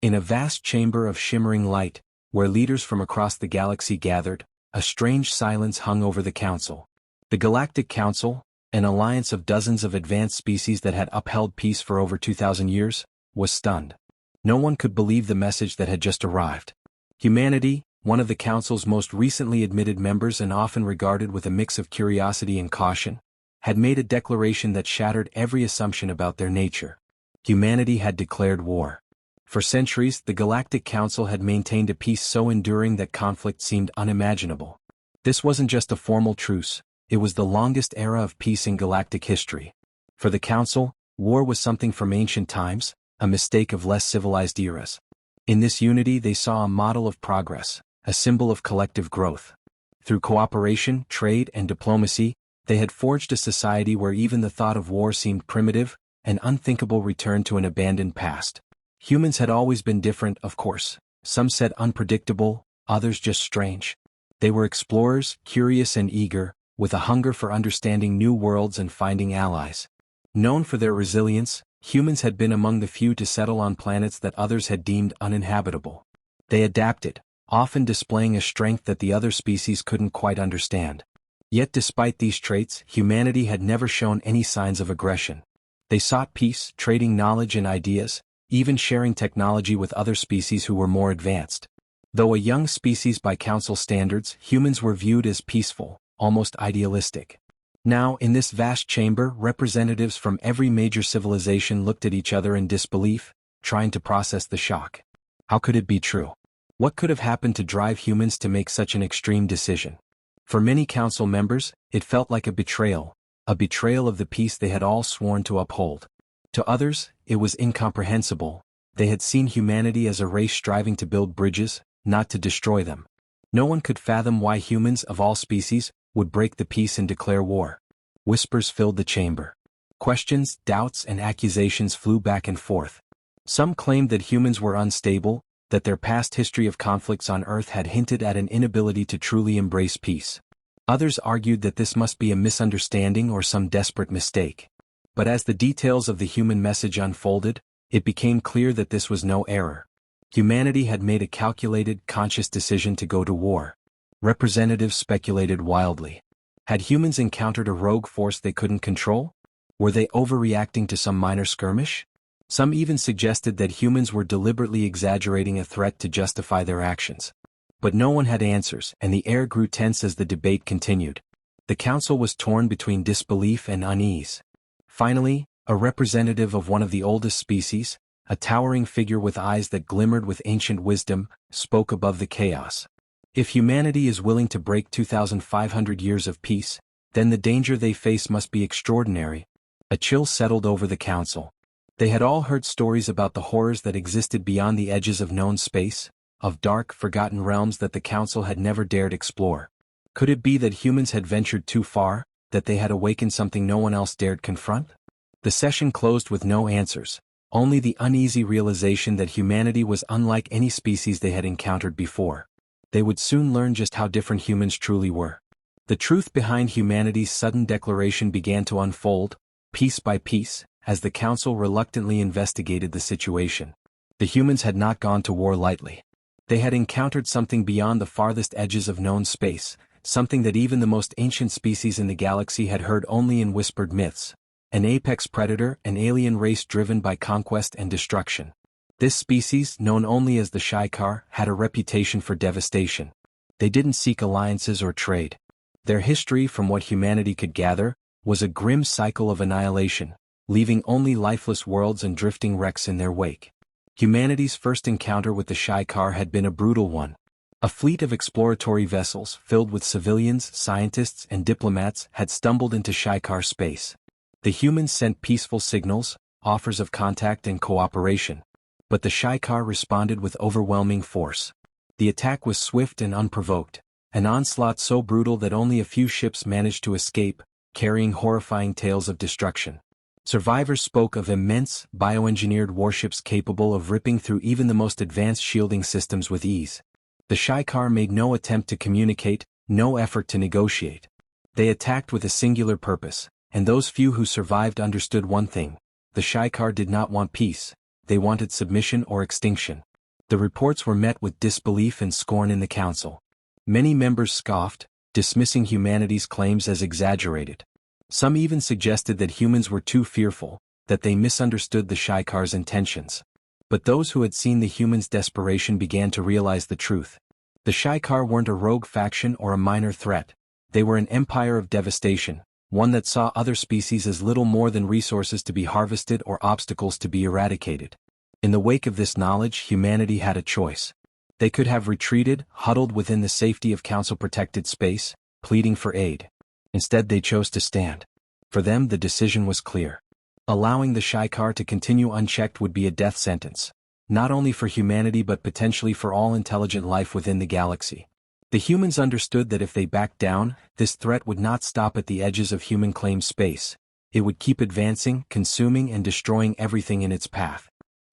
In a vast chamber of shimmering light, where leaders from across the galaxy gathered, a strange silence hung over the Council. The Galactic Council, an alliance of dozens of advanced species that had upheld peace for over 2,000 years, was stunned. No one could believe the message that had just arrived. Humanity, one of the Council's most recently admitted members and often regarded with a mix of curiosity and caution, had made a declaration that shattered every assumption about their nature. Humanity had declared war. For centuries, the Galactic Council had maintained a peace so enduring that conflict seemed unimaginable. This wasn't just a formal truce, it was the longest era of peace in galactic history. For the Council, war was something from ancient times, a mistake of less civilized eras. In this unity they saw a model of progress, a symbol of collective growth. Through cooperation, trade, and diplomacy, they had forged a society where even the thought of war seemed primitive, an unthinkable return to an abandoned past. Humans had always been different, of course. Some said unpredictable, others just strange. They were explorers, curious and eager, with a hunger for understanding new worlds and finding allies. Known for their resilience, humans had been among the few to settle on planets that others had deemed uninhabitable. They adapted, often displaying a strength that the other species couldn't quite understand. Yet despite these traits, humanity had never shown any signs of aggression. They sought peace, trading knowledge and ideas, even sharing technology with other species who were more advanced. Though a young species by Council standards, humans were viewed as peaceful, almost idealistic. Now, in this vast chamber, representatives from every major civilization looked at each other in disbelief, trying to process the shock. How could it be true? What could have happened to drive humans to make such an extreme decision? For many Council members, it felt like a betrayal of the peace they had all sworn to uphold. To others, it was incomprehensible. They had seen humanity as a race striving to build bridges, not to destroy them. No one could fathom why humans of all species would break the peace and declare war. Whispers filled the chamber. Questions, doubts, and accusations flew back and forth. Some claimed that humans were unstable, that their past history of conflicts on Earth had hinted at an inability to truly embrace peace. Others argued that this must be a misunderstanding or some desperate mistake. But as the details of the human message unfolded, it became clear that this was no error. Humanity had made a calculated, conscious decision to go to war. Representatives speculated wildly. Had humans encountered a rogue force they couldn't control? Were they overreacting to some minor skirmish? Some even suggested that humans were deliberately exaggerating a threat to justify their actions. But no one had answers, and the air grew tense as the debate continued. The Council was torn between disbelief and unease. Finally, a representative of one of the oldest species, a towering figure with eyes that glimmered with ancient wisdom, spoke above the chaos. If humanity is willing to break 2,500 years of peace, then the danger they face must be extraordinary. A chill settled over the Council. They had all heard stories about the horrors that existed beyond the edges of known space, of dark, forgotten realms that the Council had never dared explore. Could it be that humans had ventured too far, that they had awakened something no one else dared confront? The session closed with no answers, only the uneasy realization that humanity was unlike any species they had encountered before. They would soon learn just how different humans truly were. The truth behind humanity's sudden declaration began to unfold, piece by piece, as the Council reluctantly investigated the situation. The humans had not gone to war lightly. They had encountered something beyond the farthest edges of known space, something that even the most ancient species in the galaxy had heard only in whispered myths. An apex predator, an alien race driven by conquest and destruction. This species, known only as the Shai'kaar, had a reputation for devastation. They didn't seek alliances or trade. Their history, from what humanity could gather, was a grim cycle of annihilation, leaving only lifeless worlds and drifting wrecks in their wake. Humanity's first encounter with the Shaikar had been a brutal one. A fleet of exploratory vessels, filled with civilians, scientists, and diplomats, had stumbled into Shaikar space. The humans sent peaceful signals, offers of contact and cooperation. But the Shaikar responded with overwhelming force. The attack was swift and unprovoked, an onslaught so brutal that only a few ships managed to escape, carrying horrifying tales of destruction. Survivors spoke of immense, bioengineered warships capable of ripping through even the most advanced shielding systems with ease. The Shaikar made no attempt to communicate, no effort to negotiate. They attacked with a singular purpose, and those few who survived understood one thing: the Shaikar did not want peace, they wanted submission or extinction. The reports were met with disbelief and scorn in the council. Many members scoffed, dismissing humanity's claims as exaggerated. Some even suggested that humans were too fearful, that they misunderstood the Shaikaar's intentions. But those who had seen the humans' desperation began to realize the truth. The Shaikaar weren't a rogue faction or a minor threat. They were an empire of devastation, one that saw other species as little more than resources to be harvested or obstacles to be eradicated. In the wake of this knowledge, humanity had a choice. They could have retreated, huddled within the safety of council-protected space, pleading for aid. Instead they chose to stand. For them the decision was clear. Allowing the Shaikaar to continue unchecked would be a death sentence, not only for humanity but potentially for all intelligent life within the galaxy. The humans understood that if they backed down, this threat would not stop at the edges of human-claimed space. It would keep advancing, consuming and destroying everything in its path.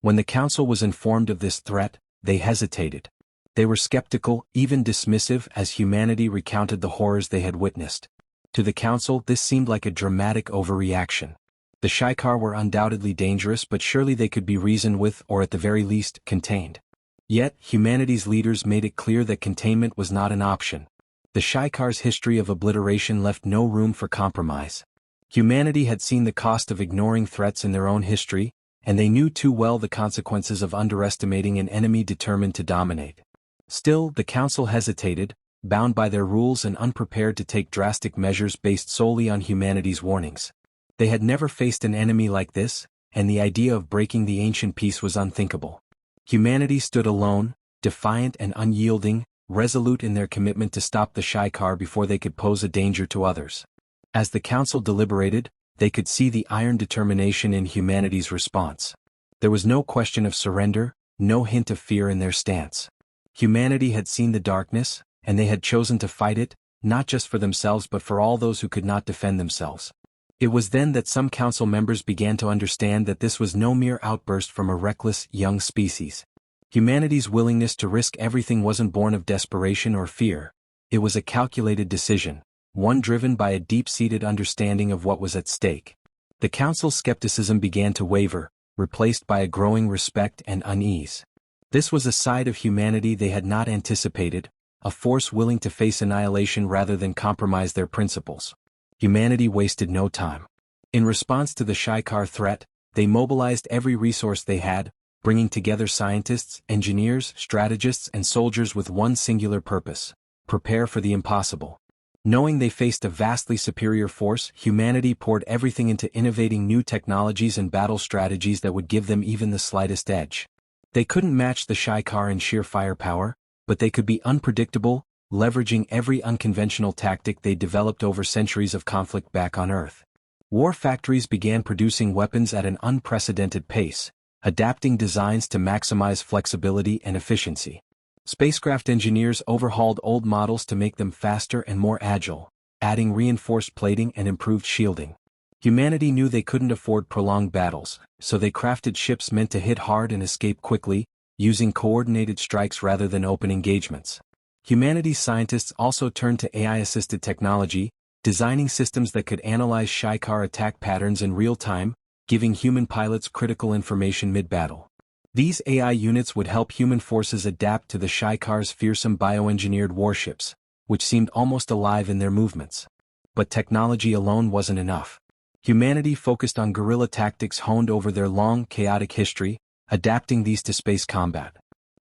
When the council was informed of this threat, they hesitated. They were skeptical, even dismissive, as humanity recounted the horrors they had witnessed. To the council this seemed like a dramatic overreaction. The Shaikaar were undoubtedly dangerous, but surely they could be reasoned with or at the very least, contained. Yet, humanity's leaders made it clear that containment was not an option. The Shaikaar's history of obliteration left no room for compromise. Humanity had seen the cost of ignoring threats in their own history, and they knew too well the consequences of underestimating an enemy determined to dominate. Still, the council hesitated, bound by their rules and unprepared to take drastic measures based solely on humanity's warnings. They had never faced an enemy like this, and the idea of breaking the ancient peace was unthinkable. Humanity stood alone, defiant and unyielding, resolute in their commitment to stop the Shaikaar before they could pose a danger to others. As the council deliberated, they could see the iron determination in humanity's response. There was no question of surrender, no hint of fear in their stance. Humanity had seen the darkness, and they had chosen to fight it, not just for themselves but for all those who could not defend themselves. It was then that some council members began to understand that this was no mere outburst from a reckless, young species. Humanity's willingness to risk everything wasn't born of desperation or fear. It was a calculated decision, one driven by a deep-seated understanding of what was at stake. The council's skepticism began to waver, replaced by a growing respect and unease. This was a side of humanity they had not anticipated, a force willing to face annihilation rather than compromise their principles. Humanity wasted no time. In response to the Shaikaar threat, they mobilized every resource they had, bringing together scientists, engineers, strategists and soldiers with one singular purpose: prepare for the impossible. Knowing they faced a vastly superior force, humanity poured everything into innovating new technologies and battle strategies that would give them even the slightest edge. They couldn't match the Shaikaar in sheer firepower, but they could be unpredictable, leveraging every unconventional tactic they developed over centuries of conflict back on Earth. War factories began producing weapons at an unprecedented pace, adapting designs to maximize flexibility and efficiency. Spacecraft engineers overhauled old models to make them faster and more agile, adding reinforced plating and improved shielding. Humanity knew they couldn't afford prolonged battles, so they crafted ships meant to hit hard and escape quickly, using coordinated strikes rather than open engagements. Humanity's scientists also turned to AI-assisted technology, designing systems that could analyze Shaikaar attack patterns in real time, giving human pilots critical information mid-battle. These AI units would help human forces adapt to the Shaikaar's fearsome bioengineered warships, which seemed almost alive in their movements. But technology alone wasn't enough. Humanity focused on guerrilla tactics honed over their long, chaotic history, adapting these to space combat.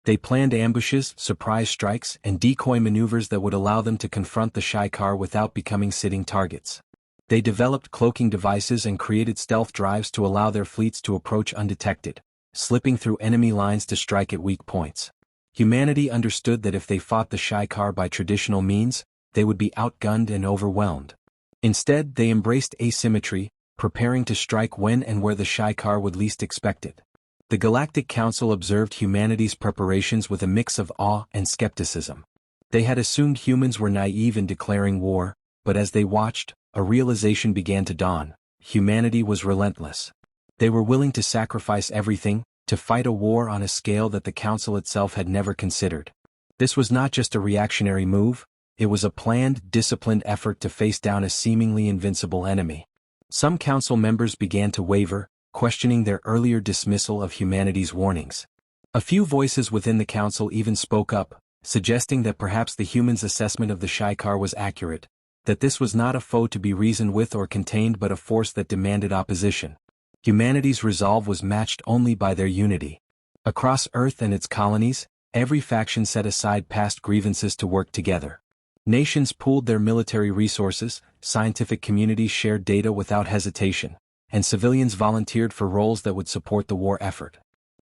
They planned ambushes, surprise strikes, and decoy maneuvers that would allow them to confront the Shaikaar without becoming sitting targets. They developed cloaking devices and created stealth drives to allow their fleets to approach undetected, slipping through enemy lines to strike at weak points. Humanity understood that if they fought the Shaikaar by traditional means, they would be outgunned and overwhelmed. Instead, they embraced asymmetry, preparing to strike when and where the Shaikaar would least expect it. The Galactic Council observed humanity's preparations with a mix of awe and skepticism. They had assumed humans were naive in declaring war, but as they watched, a realization began to dawn: humanity was relentless. They were willing to sacrifice everything, to fight a war on a scale that the Council itself had never considered. This was not just a reactionary move, it was a planned, disciplined effort to face down a seemingly invincible enemy. Some Council members began to waver, questioning their earlier dismissal of humanity's warnings. A few voices within the council even spoke up, suggesting that perhaps the humans' assessment of the Shaikar was accurate, that this was not a foe to be reasoned with or contained but a force that demanded opposition. Humanity's resolve was matched only by their unity. Across Earth and its colonies, every faction set aside past grievances to work together. Nations pooled their military resources, scientific communities shared data without hesitation, and civilians volunteered for roles that would support the war effort.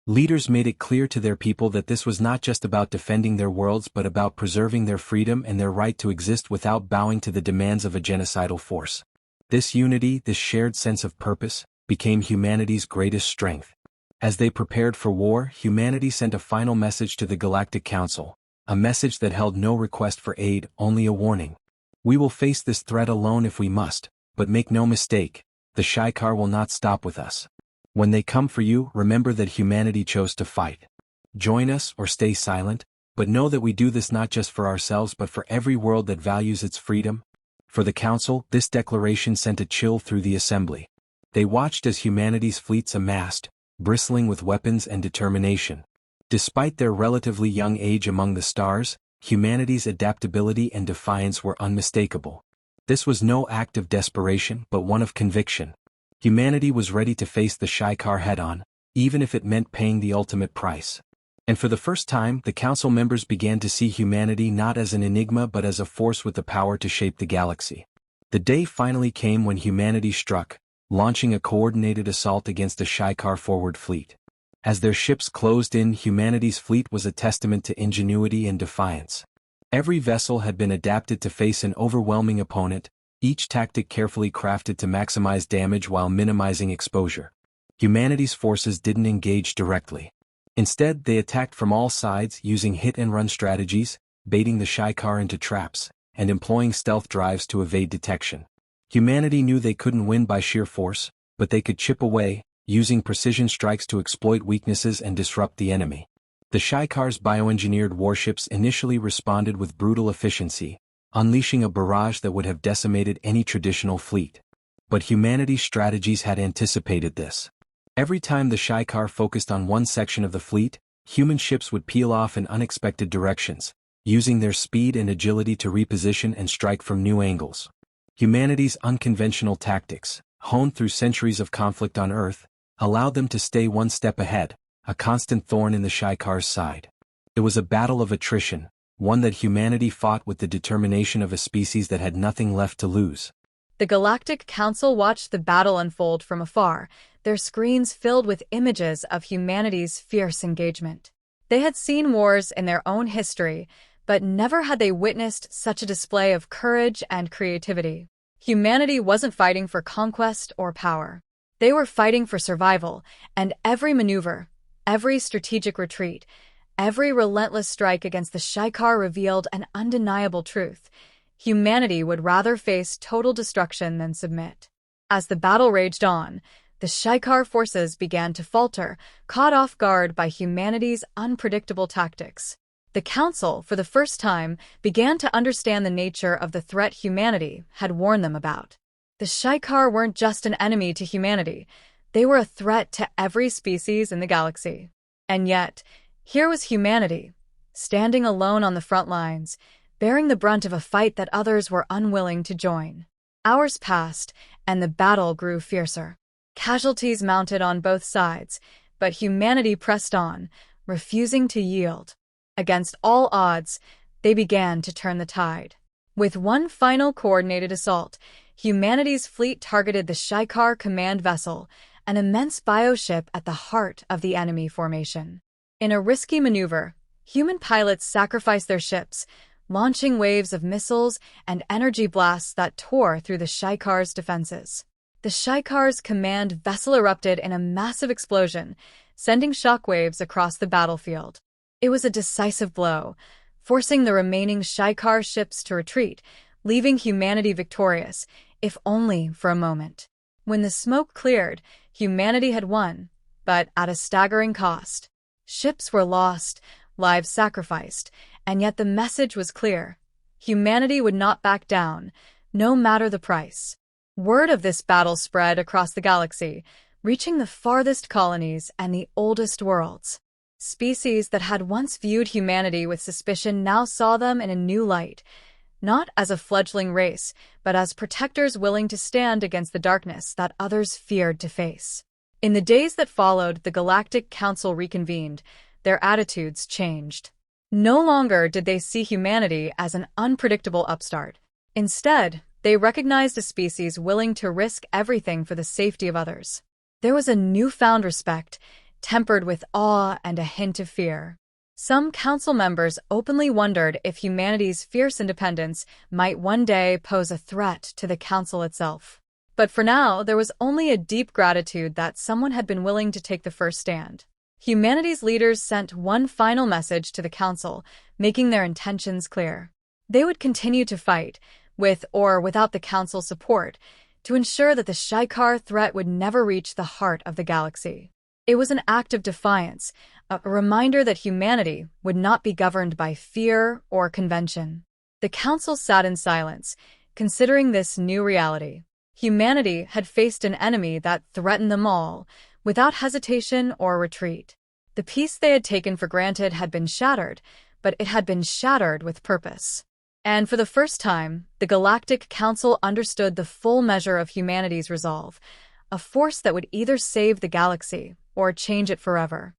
Leaders made it clear to their people that this was not just about defending their worlds but about preserving their freedom and their right to exist without bowing to the demands of a genocidal force. This unity, this shared sense of purpose, became humanity's greatest strength. As they prepared for war, humanity sent a final message to the Galactic Council, a message that held no request for aid, only a warning. We will face this threat alone if we must, but make no mistake, the Shaikar will not stop with us. When they come for you, remember that humanity chose to fight. Join us or stay silent, but know that we do this not just for ourselves but for every world that values its freedom. For the Council, this declaration sent a chill through the assembly. They watched as humanity's fleets amassed, bristling with weapons and determination. Despite their relatively young age among the stars, humanity's adaptability and defiance were unmistakable. This was no act of desperation but one of conviction. Humanity was ready to face the Shaikar head-on, even if it meant paying the ultimate price. And for the first time, the council members began to see humanity not as an enigma but as a force with the power to shape the galaxy. The day finally came when humanity struck, launching a coordinated assault against the Shaikar forward fleet. As their ships closed in, humanity's fleet was a testament to ingenuity and defiance. Every vessel had been adapted to face an overwhelming opponent, each tactic carefully crafted to maximize damage while minimizing exposure. Humanity's forces didn't engage directly. Instead, they attacked from all sides using hit-and-run strategies, baiting the Shaikar into traps, and employing stealth drives to evade detection. Humanity knew they couldn't win by sheer force, but they could chip away, using precision strikes to exploit weaknesses and disrupt the enemy. The Shaikar's bioengineered warships initially responded with brutal efficiency, unleashing a barrage that would have decimated any traditional fleet. But humanity's strategies had anticipated this. Every time the Shaikar focused on one section of the fleet, human ships would peel off in unexpected directions, using their speed and agility to reposition and strike from new angles. Humanity's unconventional tactics, honed through centuries of conflict on Earth, allowed them to stay one step ahead, a constant thorn in the Shaikar's side. It was a battle of attrition, one that humanity fought with the determination of a species that had nothing left to lose. The Galactic Council watched the battle unfold from afar, their screens filled with images of humanity's fierce engagement. They had seen wars in their own history, but never had they witnessed such a display of courage and creativity. Humanity wasn't fighting for conquest or power. They were fighting for survival, and every maneuver, every strategic retreat, every relentless strike against the Shaikar revealed an undeniable truth. Humanity would rather face total destruction than submit. As the battle raged on, the Shaikar forces began to falter, caught off guard by humanity's unpredictable tactics. The Council, for the first time, began to understand the nature of the threat humanity had warned them about. The Shaikar weren't just an enemy to humanity, they were a threat to every species in the galaxy. And yet, here was humanity, standing alone on the front lines, bearing the brunt of a fight that others were unwilling to join. Hours passed, and the battle grew fiercer. Casualties mounted on both sides, but humanity pressed on, refusing to yield. Against all odds, they began to turn the tide. With one final coordinated assault, humanity's fleet targeted the Shaikar command vessel, an immense bioship at the heart of the enemy formation. In a risky maneuver, human pilots sacrificed their ships, launching waves of missiles and energy blasts that tore through the Shaikar's defenses. The Shaikar's command vessel erupted in a massive explosion, sending shockwaves across the battlefield. It was a decisive blow, forcing the remaining Shaikar ships to retreat, leaving humanity victorious, if only for a moment. When the smoke cleared, humanity had won, but at a staggering cost. Ships were lost, lives sacrificed, and yet the message was clear. Humanity would not back down, no matter the price. Word of this battle spread across the galaxy, reaching the farthest colonies and the oldest worlds. Species that had once viewed humanity with suspicion now saw them in a new light, not as a fledgling race, but as protectors willing to stand against the darkness that others feared to face. In the days that followed, the Galactic Council reconvened. Their attitudes changed. No longer did they see humanity as an unpredictable upstart. Instead, they recognized a species willing to risk everything for the safety of others. There was a newfound respect, tempered with awe and a hint of fear. Some council members openly wondered if humanity's fierce independence might one day pose a threat to the council itself. But for now, there was only a deep gratitude that someone had been willing to take the first stand. Humanity's leaders sent one final message to the council, making their intentions clear. They would continue to fight, with or without the council's support, to ensure that the Shaikaar threat would never reach the heart of the galaxy. It was an act of defiance, a reminder that humanity would not be governed by fear or convention. The council sat in silence, considering this new reality. Humanity had faced an enemy that threatened them all, without hesitation or retreat. The peace they had taken for granted had been shattered, but it had been shattered with purpose. And for the first time, the Galactic Council understood the full measure of humanity's resolve, a force that would either save the galaxy or change it forever.